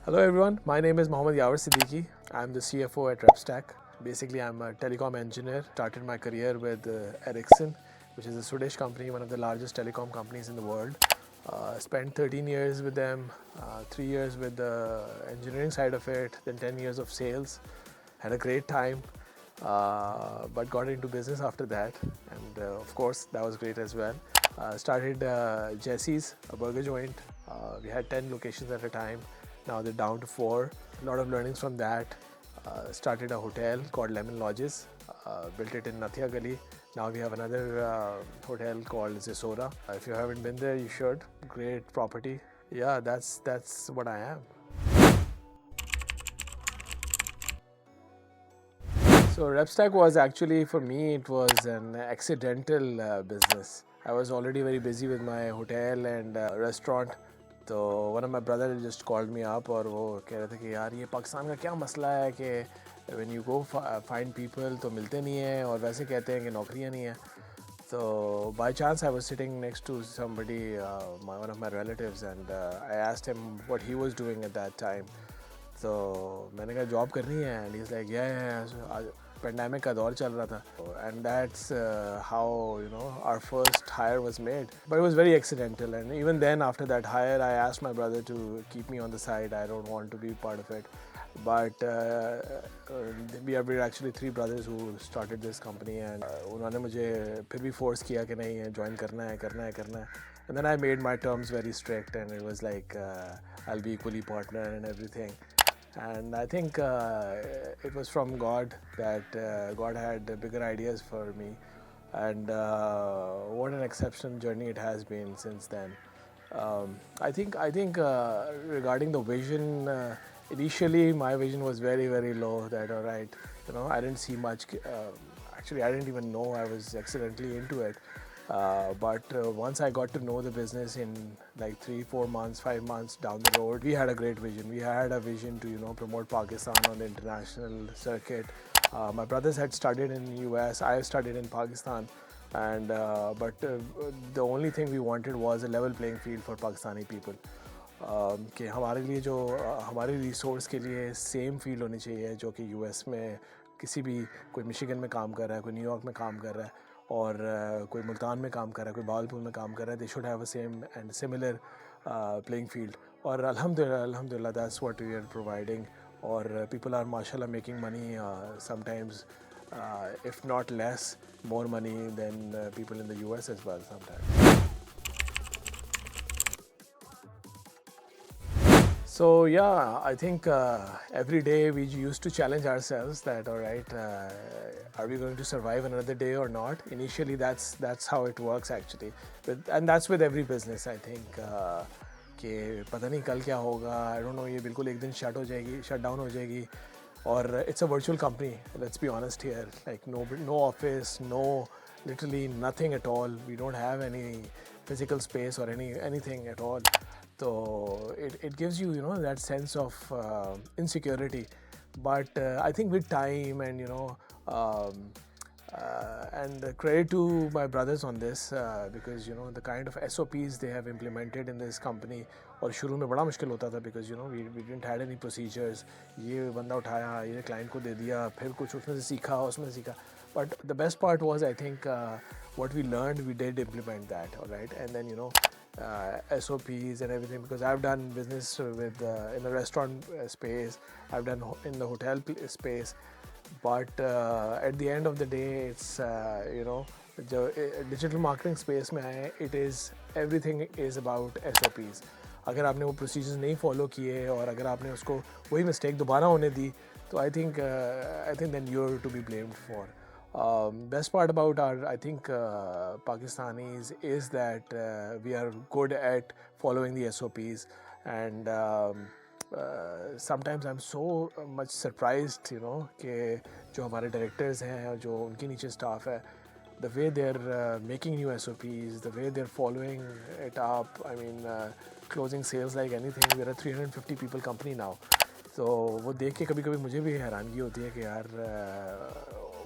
Hello everyone, my name is Yawar Siddiqui. I'm the CFO at RepStack. Basically, I'm a telecom engineer. Started my career with Ericsson, which is a Swedish company, one of the largest telecom companies in the world. Spent 13 years with them, 3 years with the engineering side of it, then 10 years of sales. Had a great time, but got into business after that, and of course, that was great as well. Started Jesse's, a burger joint. We had 10 locations at a time. Now they're down to 4. A lot of learnings from that. Started a hotel called Lemon Lodges. Built it in Nathia Gali. Now we have another hotel called Zesora. If you haven't been there, you should. Great property. Yeah, that's what I am. So RepStack was actually, for me, it was an accidental business. I was already very busy with my hotel and restaurant. तो one of my brother just called me up और वो कह रहे थे कि यार ये पाकिस्तान का क्या मसला है कि when you go find people तो मिलते नहीं हैं और वैसे कहते हैं कि नौकरियां नहीं हैं. So by chance I was sitting next to somebody, one of my relatives, and I asked him what he was doing at that time. So मैंने कहा जॉब करनी है, and he's like yeah, pandemic का दौर चल रहा था, and that's how our first hire was made. But it was very accidental, and even then after that hire I asked my brother to keep me on the side. I don't want to be part of it. But we are actually 3 brothers who started this company, and उन्होंने मुझे फिर भी force किया कि नहीं join करना है. And then I made my terms very strict, and it was like I'll be equally partner and everything. And I think it was from God that God had bigger ideas for me, and what an exceptional journey it has been since then. I think regarding the vision, initially my vision was very, very low. That all right, I didn't see much. Actually, I didn't even know I was accidentally into it. But once I got to know the business in like 3-4 months, 5 months down the road, we had a great vision. We had a vision to promote Pakistan on the international circuit. My brothers had studied in the US, I studied in Pakistan, and but the only thing we wanted was a level playing field for Pakistani people. कि हमारे लिए जो हमारे resource के लिए same field होनी चाहिए जो कि यूएस में किसी भी कोई मिशिगन में काम कर रहा है, कोई न्यूयॉर्क में काम कर रहा है, और कोई मुल्तान में काम कर रहा है, कोई बावलपुर में काम कर रहा है. They should have a same and similar playing field. और अल्हम्दुलिल्लाह that's what we are providing. और पीपल आर माशाल्लाह making money sometimes, if not less, more money than people in the US as well sometimes. So yeah, I think every day we used to challenge ourselves that all right, are we going to survive another day or not? Initially that's how it works actually, and that's with every business I think. कि पता नहीं कल क्या होगा, I don't know, ये बिल्कुल एक दिन शट डाउन हो जाएगी. और it's a virtual company, let's be honest here, like no office, no, literally nothing at all. We don't have any physical space or anything at all. So it gives you that sense of insecurity. But I think with time and and credit to my brothers on this, because the kind of SOPs they have implemented in this company. और शुरू में बड़ा मुश्किल होता था because we didn't had any procedures. ये बंदा उठाया, ये क्लाइंट को दे दिया, फिर कुछ उसमें से सीखा. But the best part was, I think, what we learned, we did implement that, all right. And then SOPs and everything, because I've done business with in the restaurant space, I've done in the hotel space. But at the end of the day, it's जो digital marketing space में आए, it is everything is about SOPs. अगर आपने वो procedures नहीं follow किए और अगर आपने उसको वही mistake दोबारा होने दी, तो I think then you're to be blamed for. Best part about our, I think, Pakistanis is that we are good at following the SOPs, and sometimes I'm so much surprised, कि जो हमारे directors हैं और जो उनके नीचे staff है, the way they're making new SOPs, the way they're following it up. I mean, closing sales like anything. We're a 350 people company now. So वो देख के कभी-कभी मुझे भी हैरानगी होती है कि यार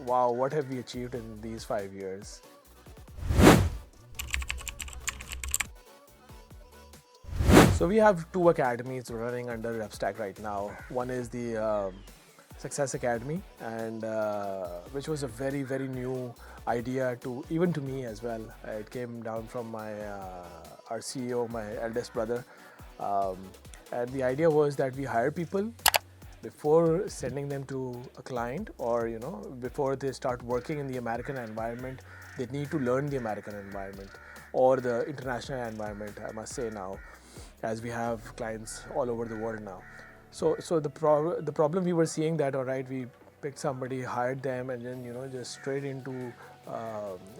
wow, what have we achieved in these 5 years? So we have two academies running under RepStack right now. One is the Success Academy, and which was a very, very new idea to even to me as well. It came down from my our CEO, my eldest brother, um, and the idea was that we hire people before sending them to a client, or before they start working in the American environment. They need to learn the American environment or the international environment, I must say now, as we have clients all over the world now. So the problem we were seeing that, all right, we picked somebody, hired them, and then just straight into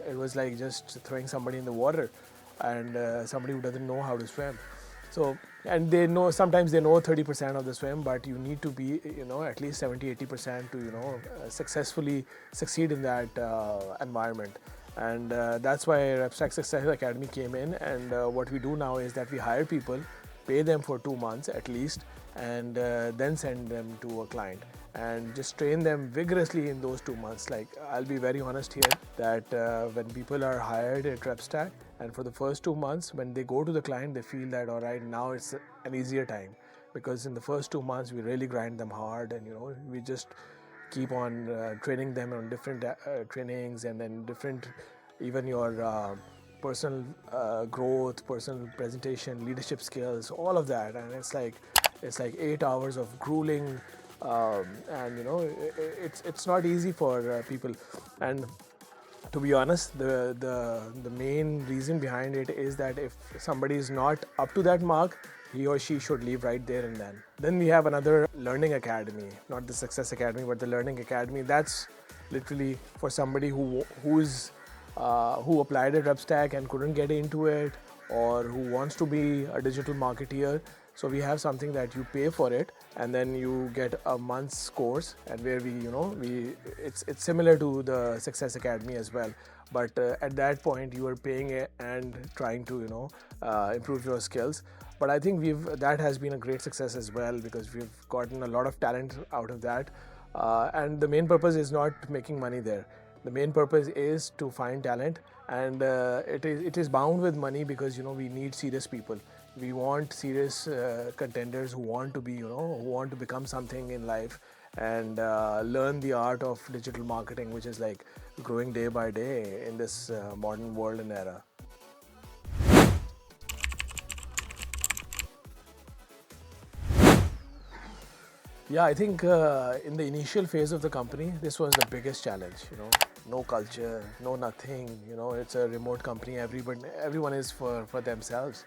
it was like just throwing somebody in the water, and somebody who doesn't know how to swim. So, and they know, sometimes they know 30% of the swim, but you need to be at least 70-80% to successfully succeed in that environment. And that's why RepStack Success Academy came in. And what we do now is that we hire people, pay them for 2 months at least, and then send them to a client and just train them vigorously in those 2 months. Like, I'll be very honest here that when people are hired at RepStack, and for the first 2 months, when they go to the client, they feel that, all right, now it's an easier time, because in the first 2 months we really grind them hard, and we just keep on training them on different trainings, and then different, even your personal growth, personal presentation, leadership skills, all of that. And it's like 8 hours of grueling, and it's not easy for people. And to be honest, the main reason behind it is that if somebody is not up to that mark, he or she should leave right there and then. Then we have another learning academy, not the Success Academy, but the learning academy. That's literally for somebody who applied at RepStack and couldn't get into it, or who wants to be a digital marketeer. So we have something that you pay for it, and then you get a month's course, and where it's similar to the Success Academy as well. But at that point, you are paying it and trying to improve your skills. But I think that has been a great success as well, because we've gotten a lot of talent out of that. And the main purpose is not making money there. The main purpose is to find talent, and it is bound with money, because we need serious people. We want serious contenders who want to be who want to become something in life, and learn the art of digital marketing, which is like growing day by day in this modern world and era. Yeah, I think in the initial phase of the company, this was the biggest challenge. No culture, no nothing. It's a remote company. Everyone is for themselves.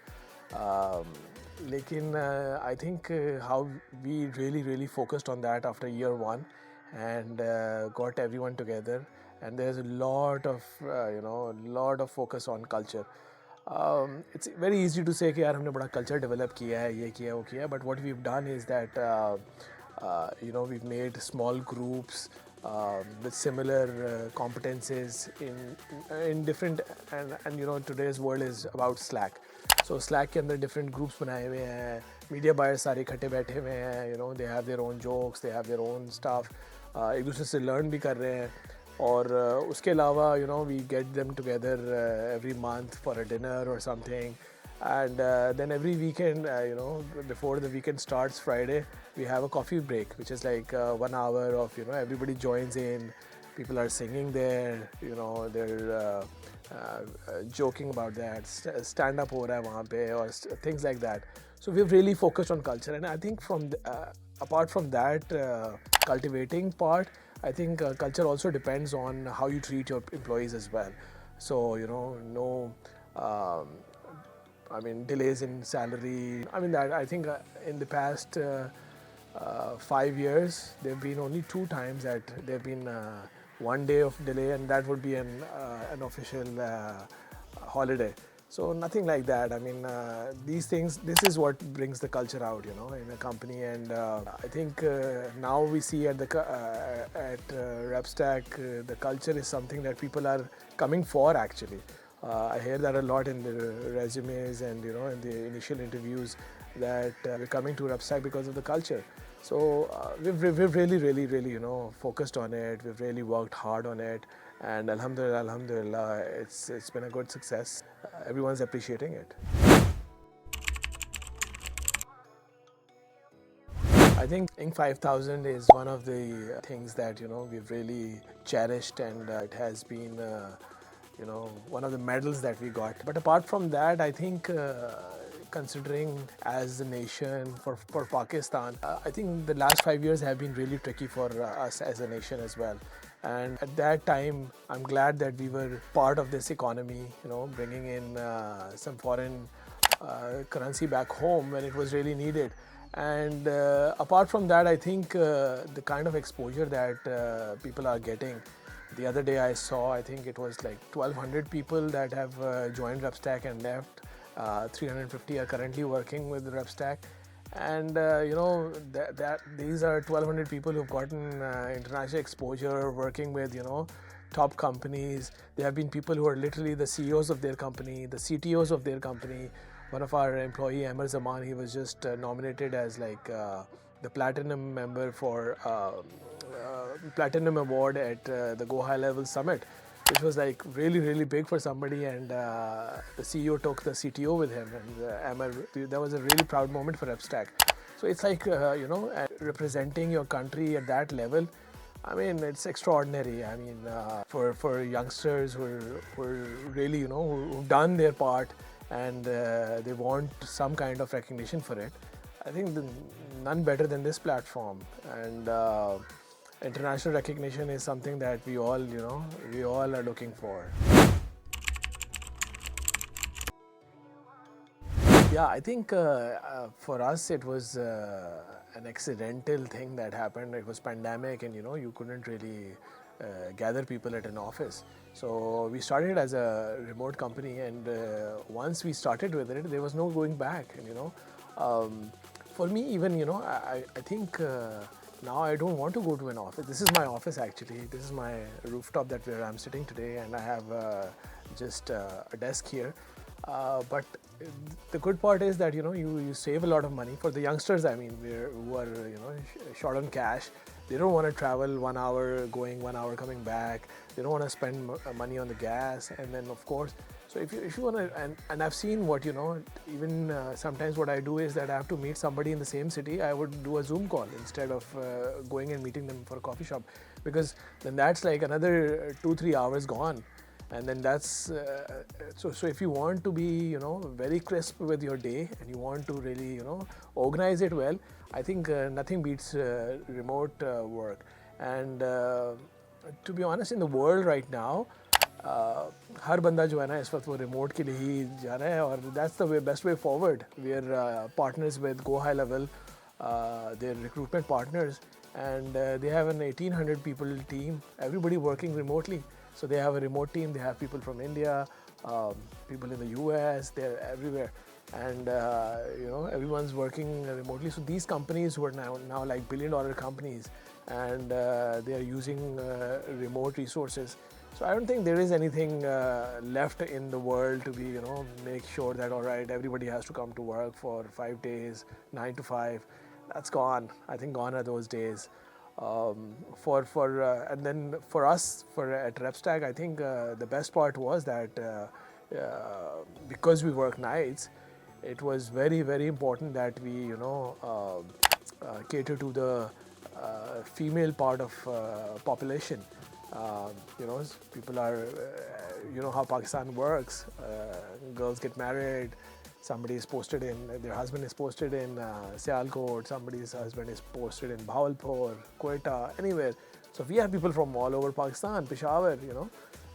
Lekin I think how we really focused on that after year one, and got everyone together. And there's a lot of focus on culture. It's very easy to say कि यार हमने बड़ा culture develop किया है, ये किया वो किया, but what we've done is that we've made small groups with similar competences in different, and today's world is about Slack. So Slack के अंदर different groups बनाए हुए हैं, media buyers सारे इकट्ठे बैठे हुए हैं, they have their own jokes, they have their own stuff, एक दूसरे से learn भी कर रहे हैं. और उसके अलावा we get them together every month for a dinner or something. And then every weekend, before the weekend starts, Friday, we have a coffee break, which is like 1 hour of, everybody joins in, people are singing there, they're joking about that, stand up ho raha hai wahan pe, or things like that. So we've really focused on culture. And I think apart from that cultivating part, I think culture also depends on how you treat your employees as well. So, no delays in salary. I think in the past 5 years, there have been only 2 times that there have been 1 day of delay, and that would be an official holiday. So nothing like that. These things, this is what brings the culture out, in a company. And I think now we see at RepStack, the culture is something that people are coming for, actually. I hear that a lot in the resumes and in the initial interviews, that we're coming to RepStack because of the culture. So we've really focused on it. We've really worked hard on it, and alhamdulillah, it's been a good success. Everyone's appreciating it. I think Inc. 5000 is one of the things that we've really cherished, and it has been one of the medals that we got. But apart from that, I think considering as a nation for Pakistan, I think the last 5 years have been really tricky for us as a nation as well. And at that time, I'm glad that we were part of this economy, bringing in some foreign currency back home when it was really needed. And apart from that, I think the kind of exposure that people are getting. The other day I saw, I think it was like 1,200 people that have joined RepStack and left. 350 are currently working with RepStack. And these are 1,200 people who've gotten international exposure, working with top companies. There have been people who are literally the CEOs of their company, the CTOs of their company. One of our employee, Amar Zaman, he was just nominated as like the platinum member for platinum award at the Go High Level Summit, which was like really big for somebody. And the CEO took the CTO with him, and Amar, that was a really proud moment for RepStack. So it's like representing your country at that level. I mean, it's extraordinary. I mean, for youngsters who are really who've done their part, and they want some kind of recognition for it. I think none better than this platform. And international recognition is something that we all are looking for. Yeah, I think for us it was an accidental thing that happened. It was pandemic, and you couldn't really gather people at an office. So we started as a remote company, and once we started with it, there was no going back. And for me, even I think now I don't want to go to an office. This is my office actually. This is my rooftop where I'm sitting today, and I have just a desk here. But the good part is that you save a lot of money. For the youngsters, I mean, who are short on cash, they don't want to travel 1 hour going, 1 hour coming back. They don't want to spend money on the gas. And then of course, so if you want to, and I've seen what even sometimes what I do is that I have to meet somebody in the same city. I would do a Zoom call instead of going and meeting them for a coffee shop, because then that's like another 2-3 hours gone. And then that's so if you want to be very crisp with your day, and you want to really organize it well, I think nothing beats remote work. And to be honest, in the world right now, हर बंदा जो है ना इस वक्त वो remote के लिए ही जा रहा है, और that's the best way forward. We are partners with Go High Level, their recruitment partners, and they have an 1,800 people team, everybody working remotely. So they have a remote team. They have people from India, people in the US. They're everywhere, and everyone's working remotely. So these companies who are now like billion-dollar companies, and they are using remote resources. So I don't think there is anything left in the world to be make sure that all right, everybody has to come to work for 5 days, 9 to 5. That's gone. I think gone are those days. And then for us at RepStack, I think the best part was that because we work nights, it was very important that we cater to the female part of population. People are how Pakistan works. Girls get married. Somebody is posted in, their husband is posted in Sialkot, somebody's husband is posted in Bahawalpur, Quetta, anywhere. So we have people from all over Pakistan, Peshawar,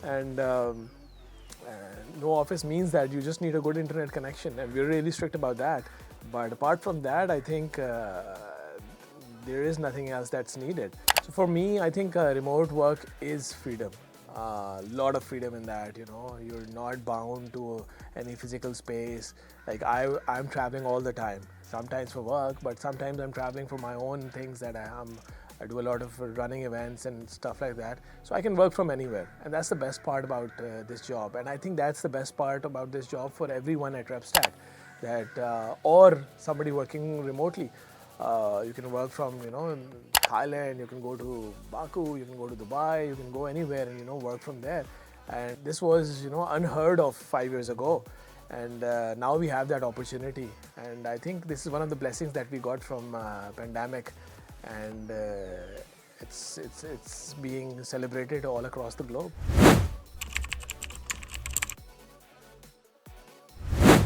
and no office means that you just need a good internet connection, and we're really strict about that. But apart from that, I think there is nothing else that's needed. So for me, I think remote work is freedom. A lot of freedom in that, you're not bound to any physical space. Like I'm traveling all the time, sometimes for work, but sometimes I'm traveling for my own things that I do a lot of running events and stuff like that. So I can work from anywhere, and that's the best part about this job. And I think that's the best part about this job for everyone at RepStack, that or somebody working remotely. You can work from Thailand, you can go to Baku, you can go to Dubai, you can go anywhere and work from there. And this was unheard of 5 years ago. and now we have that opportunity. And I think this is one of the blessings that we got from pandemic, and it's being celebrated all across the globe.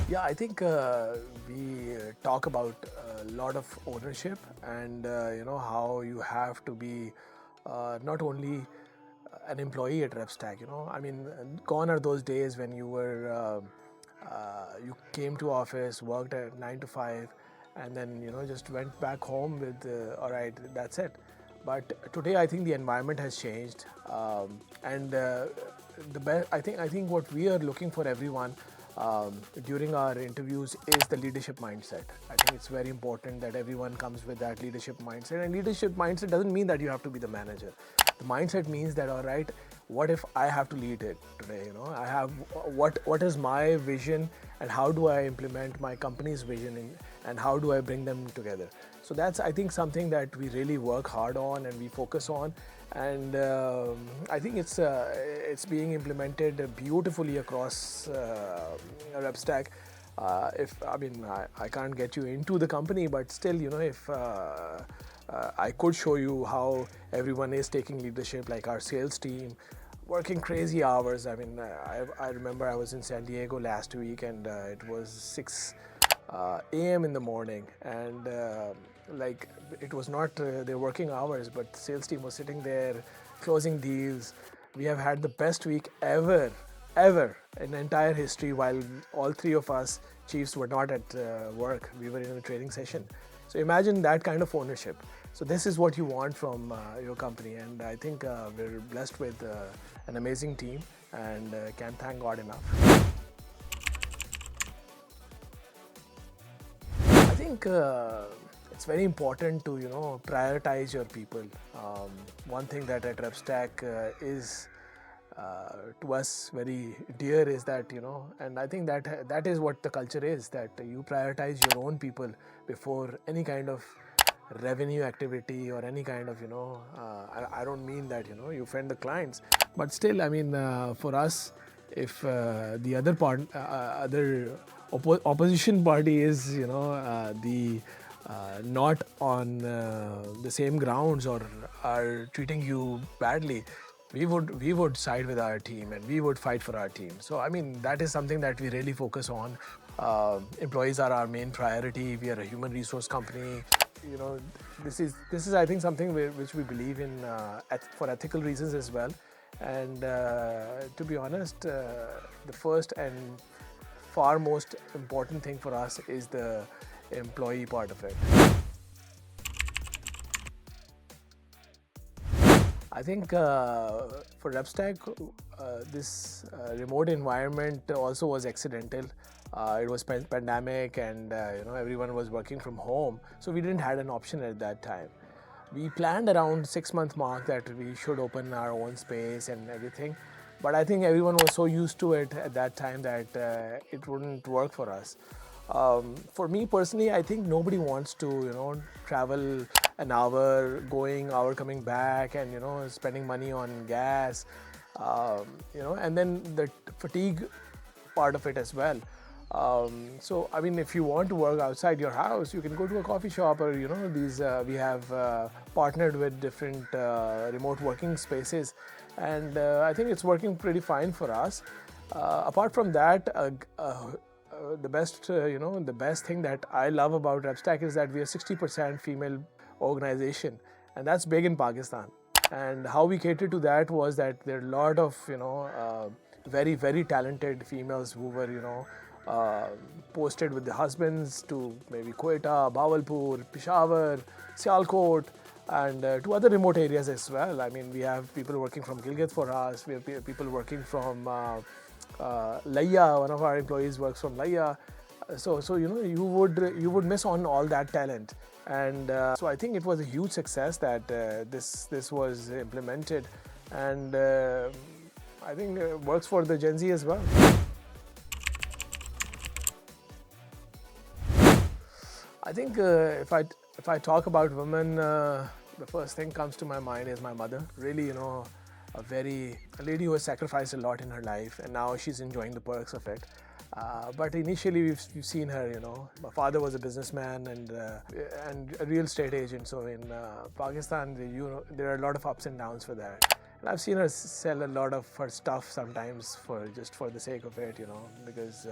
Yeah, I think we talk about a lot of ownership, and how you have to be not only an employee at RepStack. I mean, gone are those days when you came to office, worked at 9 to 5, and then just went back home with all right, that's it. But today, I think the environment has changed, and I think what we are looking for everyone during our interviews is the leadership mindset. I think it's very important that everyone comes with that leadership mindset. And leadership mindset doesn't mean that you have to be the manager. The mindset means that, all right, what if I have to lead it today? I have what is my vision, and how do I implement my company's vision, and how do I bring them together? So that's, I think, something that we really work hard on and we focus on. And I think it's being implemented beautifully across RepStack. I can't get you into the company, but still, if I could show you how everyone is taking leadership, like our sales team, working crazy hours. I mean, I remember I was in San Diego last week, and it was 6 a.m. in the morning, and like, it was not their working hours, but the sales team was sitting there closing deals. We have had the best week ever in entire history, while all three of us chiefs were not at work. We were in a training session. So imagine that kind of ownership. So this is what you want from your company, and I think we're blessed with an amazing team, and can't thank God enough. I think it's very important to prioritize your people. One thing that at RepStack is to us very dear is that and I think that is what the culture is, that you prioritize your own people before any kind of revenue activity or any kind of I don't mean that you offend the clients, but still, I mean, for us, if the other opposition party is the not on the same grounds, or are treating you badly, we would side with our team, and we would fight for our team. So I mean, that is something that we really focus on. Employees are our main priority. We are a human resource company. This is I think something which we believe in for ethical reasons as well. And to be honest, the first and far most important thing for us is the employee part of it. I think for RepStack, this remote environment also was accidental. It was pandemic, and everyone was working from home, so we didn't have an option at that time. We planned around 6-month mark that we should open our own space and everything, but I think everyone was so used to it at that time that it wouldn't work for us. For me personally, I think nobody wants to travel an hour going, hour coming back, and spending money on gas, and then the fatigue part of it as well. So I mean, if you want to work outside your house, you can go to a coffee shop, or these we have partnered with different remote working spaces, and I think it's working pretty fine for us. Apart from that, the best thing that I love about RepStack is that we are 60% female organization, and that's big in Pakistan. And how we cater to that was that there are a lot of very, very talented females who were posted with the husbands to maybe Quetta, Bawalpur, Peshawar, Sialkot, and to other remote areas as well. I mean, we have people working from Gilgit for us. We have people working from Laya. One of our employees works from Laya. So you would miss on all that talent. And so I think it was a huge success that this was implemented, and I think it works for the Gen Z as well. I think if I talk about women, the first thing comes to my mind is my mother. Really, a lady who has sacrificed a lot in her life, and now she's enjoying the perks of it. But initially, we've seen her. My father was a businessman and a real estate agent. So in Pakistan, there are a lot of ups and downs for that. And I've seen her sell a lot of her stuff sometimes for the sake of it, because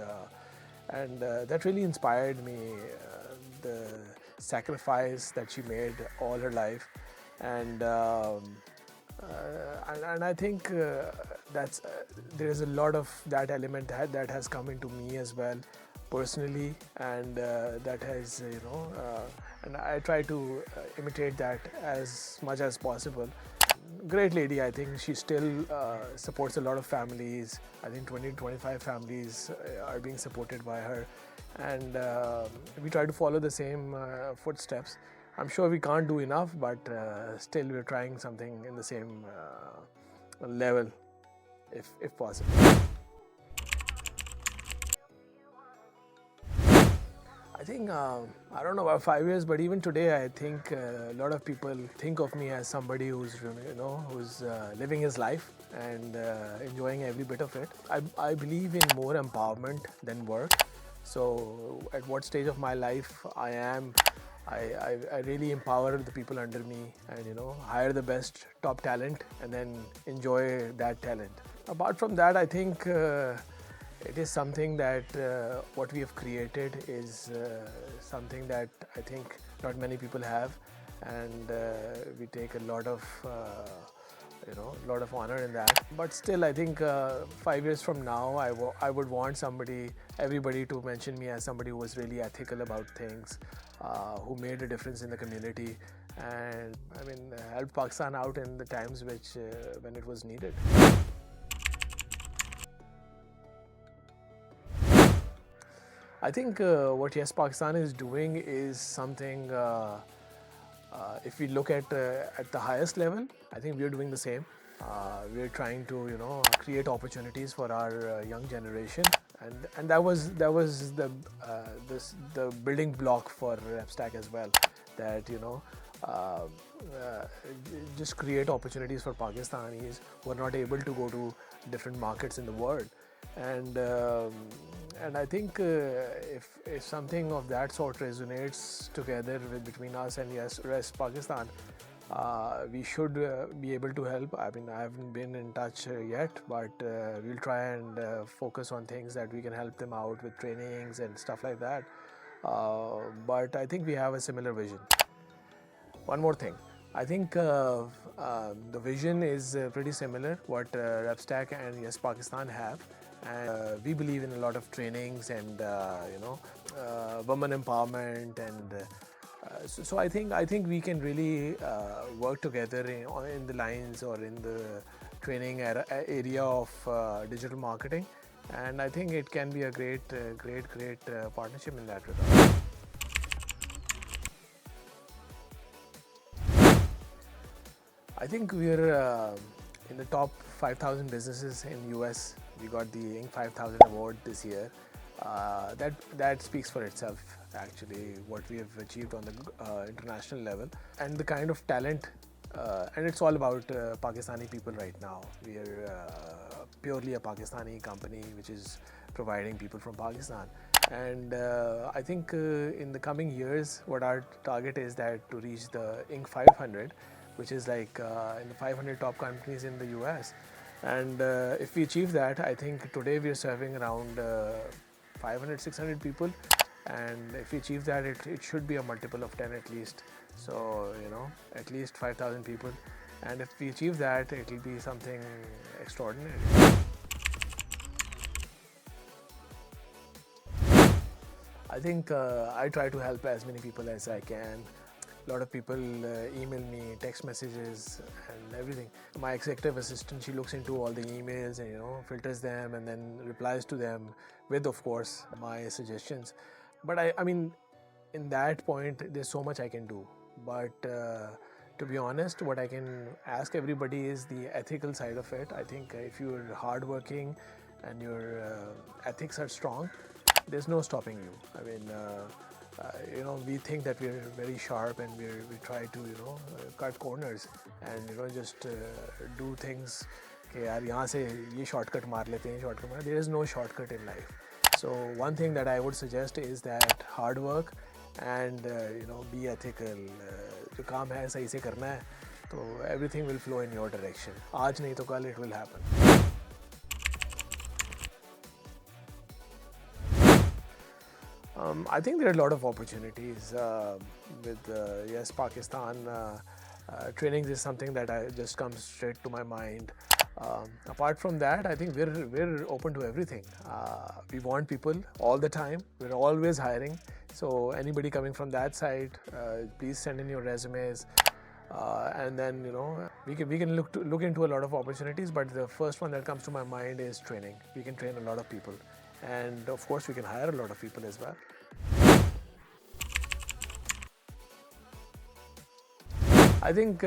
that really inspired me. The sacrifice that she made all her life, and I think there's a lot of that element that has come into me as well, personally, and that has and I try to imitate that as much as possible. Great lady. I think she still supports a lot of families. I think 20 to 25 families are being supported by her, and we try to follow the same footsteps. I'm sure we can't do enough, but still we're trying something in the same level, if possible. I think, I don't know about 5 years, but even today, I think a lot of people think of me as somebody who's living his life and enjoying every bit of it. I believe in more empowerment than work. So at what stage of my life I am, I really empower the people under me and hire the best top talent and then enjoy that talent. Apart from that, I think it is something that what we have created is something that I think not many people have, and we take a lot of honor in that. But still, I think 5 years from now, I would want everybody to mention me as somebody who was really ethical about things, who made a difference in the community, and helped Pakistan out in the times when it was needed. I think what Yes Pakistan is doing is something. If we look at the highest level, I think we're doing the same. We're trying to create opportunities for our young generation, and that was the building block for RepStack as well. That just create opportunities for Pakistanis who are not able to go to different markets in the world, and I think if something of that sort resonates together between us and Yes Pakistan, we should be able to help. I haven't been in touch yet, but we'll try and focus on things that we can help them out with trainings and stuff like that. But I think we have a similar vision. One more thing. I think the vision is pretty similar, what RepStack and Yes Pakistan have. And we believe in a lot of trainings and women empowerment, and so I think we can really work together in the lines or in the training area of digital marketing, and I think it can be a great partnership in that regard. I think we're in the top 5,000 businesses in US. We got the Inc. 5000 award this year. That speaks for itself, actually, what we have achieved on the international level and the kind of talent. And it's all about Pakistani people right now. We are purely a Pakistani company which is providing people from Pakistan. And I think in the coming years, what our target is that to reach the Inc. 500, which is like in the 500 top companies in the US. And if we achieve that, I think today we are serving around 500, 600 people. And if we achieve that, it should be a multiple of 10 at least. So, at least 5,000 people. And if we achieve that, it will be something extraordinary. I think I try to help as many people as I can. A lot of people email me, text messages and everything. My executive assistant, she looks into all the emails and filters them and then replies to them with, of course, my suggestions. But I mean, in that point, there's so much I can do. But to be honest, what I can ask everybody is the ethical side of it. I think if you're hardworking and your ethics are strong, there's no stopping you. I mean, we think that we're very sharp and we try to cut corners and just do things कि यार यहाँ से ये shortcut मार लेते हैं, there is no shortcut in life. So one thing that I would suggest is that hard work and be ethical. जो काम है सही से करना है, तो everything will flow in your direction. आज नहीं तो कल it will happen. I think there are a lot of opportunities with yes, Pakistan. Training is something that just comes straight to my mind. Apart from that, I think we're open to everything. We want people all the time. We're always hiring. So anybody coming from that side, please send in your resumes. And then we can look into a lot of opportunities. But the first one that comes to my mind is training. We can train a lot of people, and of course we can hire a lot of people as well. I think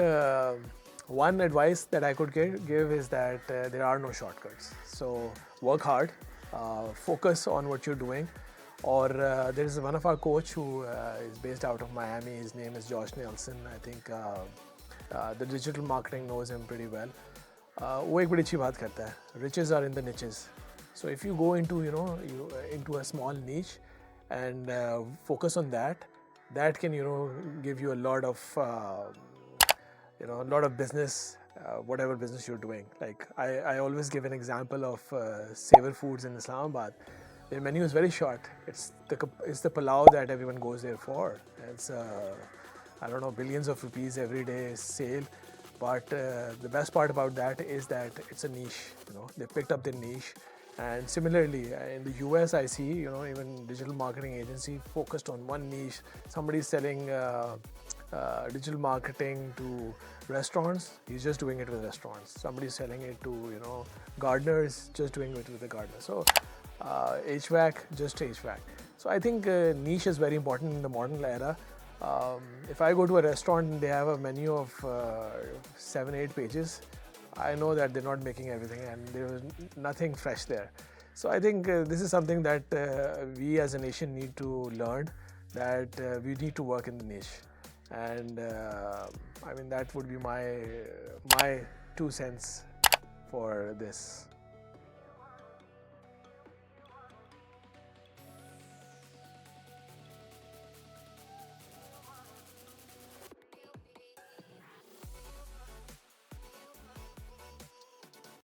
one advice that I could give is that there are no shortcuts. So work hard, focus on what you're doing. Or there is one of our coach who is based out of Miami. His name is Josh Nelson. I think the digital marketing knows him pretty well. वो एक बड़ी अच्छी बात करता है. Riches are in the niches. So if you go into into a small niche and focus on that, that can give you a lot of a lot of business, whatever business you're doing. Like I always give an example of Savor Foods in Islamabad. Their menu is very short. It's the palau that everyone goes there for. It's I don't know, billions of rupees every day sale. But the best part about that is that it's a niche. They picked up their niche. And similarly, in the US, I see even digital marketing agency focused on one niche. Somebody's selling digital marketing to restaurants. He's just doing it with restaurants. Somebody's selling it to gardeners, just doing it with the gardener. So HVAC, just HVAC. So I think niche is very important in the modern era. If I go to a restaurant and they have a menu of 7-8 pages, I know that they're not making everything and there is nothing fresh there. So I think this is something that we as a nation need to learn, that we need to work in the niche. And I mean, that would be my 2 cents for this.